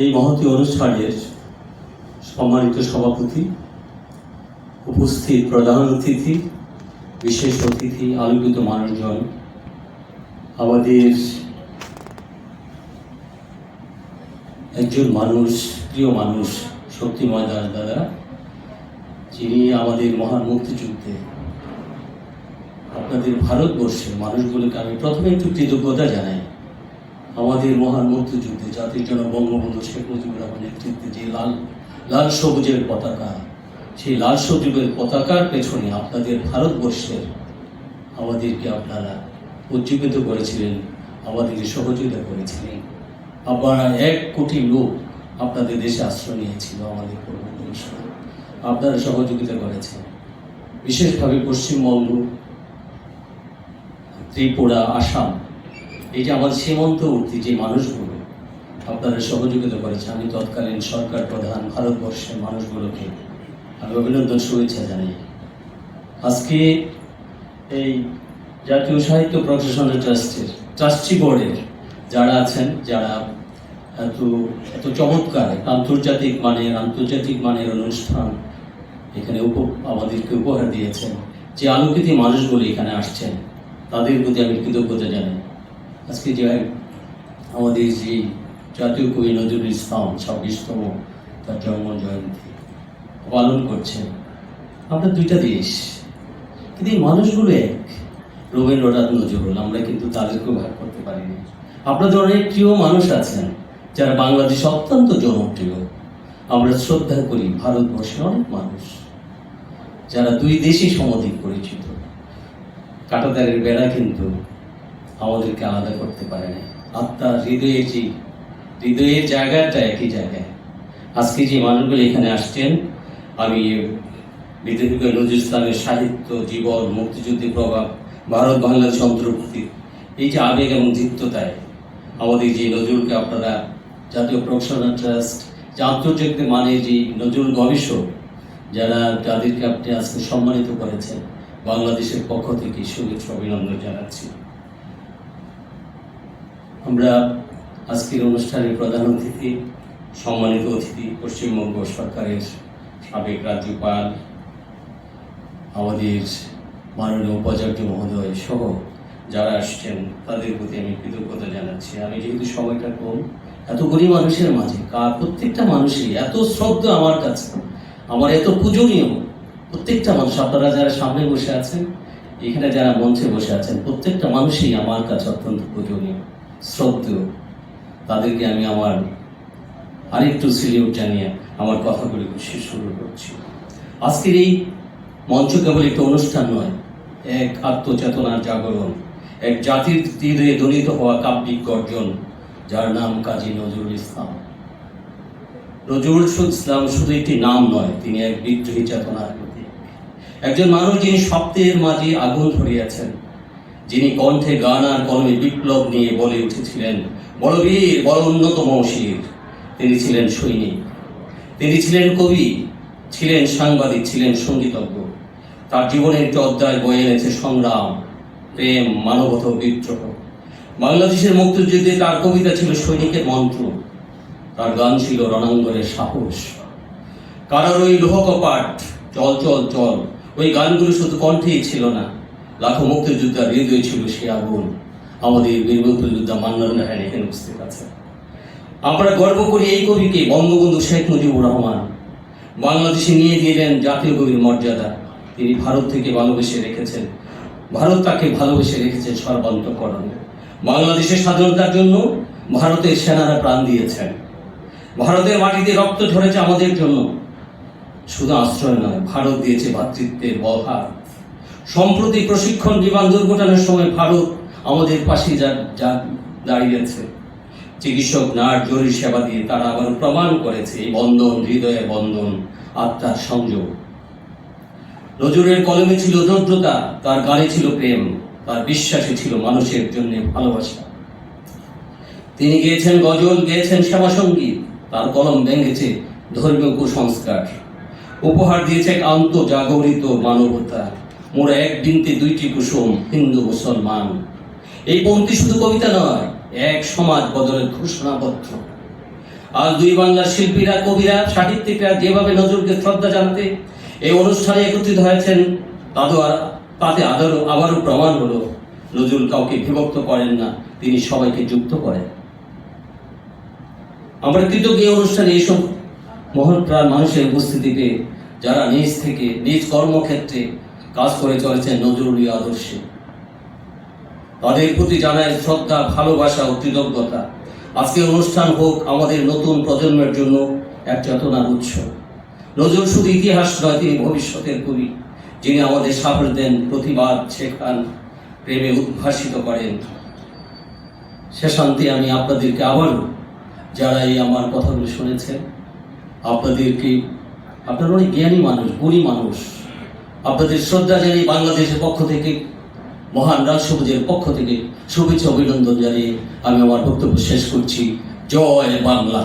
এই মহতী অনুষ্ঠানের সম্মানিত সভাপতি, উপস্থিত প্রধান অতিথি, বিশেষ অতিথি, আলোকিত মানুষজন, আমাদের একজন মানুষ, প্রিয় মানুষ শক্তিময় দাস দাদা, যিনি আমাদের মহান মুক্তিযুদ্ধে আপনাদের ভারতবর্ষের মানুষগুলোকে আমি প্রথমে একটু কৃতজ্ঞতা জানাই। আমাদের মহান মুক্তিযুদ্ধে জাতির জন্য বঙ্গবন্ধু শেখ মুজিবুর রহমানের নেতৃত্বে যে লাল সবুজের পতাকা, সেই লাল সবুজের পতাকার পেছনে আপনাদের ভারতবর্ষের আমাদেরকে আপনারা উজ্জীবিত করেছিলেন, আমাদেরকে সহযোগিতা করেছিলেন। আপনারা 1 কোটি লোক আপনাদের দেশে আশ্রয় নিয়েছিল, আমাদের পূর্বপুরুষ আপনারা সহযোগিতা করেছেন। বিশেষভাবে পশ্চিমবঙ্গ, ত্রিপুরা, আসাম, এই যে আমাদের সীমান্তবর্তী যে মানুষগুলো আপনারা সহযোগিতা করেছে, আমি তৎকালীন সরকার প্রধান ভারতবর্ষের মানুষগুলোকে আমি অভিনন্দন, শুভেচ্ছা জানাই। আজকে এই জাতীয় সাহিত্য প্রকাশনা ট্রাস্টের ট্রাস্টি বোর্ডের যারা আছেন, যারা এত চমৎকার আন্তর্জাতিক মানের অনুষ্ঠান এখানে আমাদেরকে উপহার দিয়েছেন, যে আলোকিত মানুষগুলো এখানে আসছেন, তাদের প্রতি আমি কৃতজ্ঞতা জানাই। আজকে যে আমাদের যে জাতীয় কবি নজরুল ইসলাম 26তম তার জন্ম জয়ন্তী পালন করছেন। আমরা 2টা দেশ, কিন্তু এই মানুষগুলো এক। রবীন্দ্রনাথ, নজরুল, আমরা কিন্তু তাদেরকেও ভাগ করতে পারিনি। আপনাদের অনেক প্রিয় মানুষ আছেন যারা বাংলাদেশে অত্যন্ত জনপ্রিয়, আমরা শ্রদ্ধা করি। ভারতবর্ষের অনেক মানুষ যারা 2 দেশই সমধিক পরিচিত। কাঁটাতারের বেড়া কিন্তু আমাদেরকে আলাদা করতে পারে না। আত্মা, হৃদয়ের জায়গাটা একই জায়গায়। আজকে যে মানুষগুলো এখানে আসছেন, আমি বিদ্যাপতি নজরুল ইসলামের সাহিত্য, জীবন, মুক্তিযুদ্ধের প্রভাব, ভারত বাংলাদেশ অন্তর্ভুক্তি, এই যে আবেগ এবং দীপ্ততায় আমাদের যে নজরুলকে আপনারা জাতীয় প্রকাশনা ট্রাস্ট, যে আন্তর্জাতিক মানে যে নজরুল গবেষক যাদেরকে আপনি আজকে সম্মানিত করেছেন, বাংলাদেশের পক্ষ থেকে শুভেচ্ছা অভিনন্দন জানাচ্ছি। আমরা আজকের অনুষ্ঠানের প্রধান অতিথি, সম্মানিত অতিথি, পশ্চিমবঙ্গ সরকারের সাবেক রাজ্যপাল, আমাদের মাননীয় উপাচার্য মহোদয় সহ যারা আসছেন, তাদের প্রতি আমি কৃতজ্ঞতা জানাচ্ছি। আমি যেহেতু সময়টা কম, এতগুলি মানুষের মাঝে প্রত্যেকটা মানুষই এত শ্রদ্ধা আমার কাছে, আমার এত পূজনীয় প্রত্যেকটা মানুষ, আপনারা যারা সামনে বসে আছেন, এখানে যারা মঞ্চে বসে আছেন, প্রত্যেকটা মানুষই আমার কাছে অত্যন্ত পূজনীয়, শ্রদ্ধেয়। তাদেরকে আমি আমার আরেকটু সিলিউট জানিয়ে আমার কথাগুলি শেষ শুরু করছি। আজকের এই মঞ্চ কেবল একটা অনুষ্ঠান নয়, এক আত্মচেতনার জাগরণ, এক জাতির হৃদয়ে ধ্বনিত হওয়া কাব্যিক গর্জন, যার নাম কাজী নজরুল ইসলাম। নজরুল ইসলাম শুধু একটি নাম নয়, তিনি এক বিদ্রোহী চেতনার প্রতীক। একজন মানুষ যিনি শব্দের মাঝে আগুন ধরিয়েছেন, যিনি কণ্ঠে গান আর কলমে বিপ্লব নিয়ে বলে উঠেছিলেন, বড় বীর, বড় অন্যতম শির। তিনি ছিলেন সৈনিক, তিনি ছিলেন কবি, ছিলেন সাংবাদিক, ছিলেন সঙ্গীতজ্ঞ। তার জীবনের একটি অধ্যায় বয়ে এনেছে সংগ্রাম, প্রেম, মানবতা, বিদ্রোহ। বাংলাদেশের মুক্তিযুদ্ধে তার কবিতা ছিল সৈনিকের মন্ত্র, তার গান ছিল রণাঙ্গনের সাহস। কারার ওই লোহ কপাট, চল চল চল, ওই গানগুলো শুধু কণ্ঠেই ছিল না, লাখো মুক্তিযোদ্ধার হৃদয়ে ছিল সে আগুন। আমাদের বীর মুক্তিযোদ্ধা মান্নান রায়হান এখানে উপস্থিত আছে। আমরা গর্ব করি এই কবিকে, বঙ্গবন্ধু শেখ মুজিবুর রহমান বাংলাদেশে নিয়ে দিলেন জাতীয় কবির মর্যাদা। তিনি ভারত থেকে ভালোবেসে রেখেছেন, ভারত তাকে ভালোবেসে রেখেছেন সর্বান্তঃকরণে। বাংলাদেশের স্বাধীনতার জন্য ভারতের সেনারা প্রাণ দিয়েছেন, ভারতের মাটিতে রক্ত ঝরেছে আমাদের জন্য। শুধু আশ্রয় নয়, ভারত দিয়েছে ভ্রাতৃত্বের বলহাত। সম্প্রতি প্রশিক্ষণ বিমান দুর্ঘটনার সময় ভারত আমাদের পাশে দাঁড়িয়েছে। চিকিৎসক, নার্স, জরুরি সেবা দিয়ে তারা আবার প্রমাণ করেছে এই বন্ধন, হৃদয়ের বন্ধন, আত্মার সংযোগ। নজরুলের কলমে ছিল রৌদ্রতা, তার গানে ছিল প্রেম, তার বিশ্বাসে ছিল মানুষের জন্য ভালোবাসা। তিনি গেয়েছেন গজল, গেয়েছেন সেবা সঙ্গীত, তার কলম ভেঙেছে ধর্মীয় কুসংস্কার, উপহার দিয়েছে এক আন্তঃজাগরিত মানবতা। মোরা এক বৃন্তে 2টি কুসুম, হিন্দু মুসলমান। এই পংক্তি শুধু কবিতা নয়, এক সমাজ বদলের ঘোষণাপত্র। আজ দুই বাংলার শিল্পীরা, কবিরা, সাহিত্যিকরা যেভাবে নজরুলকে শ্রদ্ধা জানাতে এই অনুষ্ঠানে একত্রিত হয়েছেন, তাতে আবারও প্রমাণ হলো নজরুল কাউকে বিভক্ত করেন না, তিনি সবাইকে যুক্ত করেন। আমরা কৃতজ্ঞ অনুষ্ঠানে এইসব মহান প্রাণ মানুষের উপস্থিতিতে, যারা নিজ থেকে নিজ কর্মক্ষেত্রে কাজ করে চলেছেন নজরুলীয় আদর্শে, তাদের প্রতি জানায় শ্রদ্ধা, ভালোবাসা ও কৃতজ্ঞতা। আজকের অনুষ্ঠান হোক আমাদের নতুন প্রজন্মের জন্য এক চেতনার উৎস। নজরুল শুধু ইতিহাস নয়, তিনি ভবিষ্যতের কবি, যিনি আমাদের সাহস দেন, প্রতিবাদ শেখান, প্রেমে উদ্ভাসিত করেন। শেষান্তে আমি আপনাদেরকে আবারও, যারা এই আমার কথাগুলো শুনেছেন, আপনারা অনেক জ্ঞানী মানুষ, গুণী মানুষ, আপনাদের শ্রদ্ধা জানিয়ে বাংলাদেশের পক্ষ থেকে, মহান রাষ্ট্রপতির পক্ষ থেকে শুভেচ্ছা অভিনন্দন জানিয়ে আমি আমার বক্তব্য শেষ করছি। জয় বাংলা।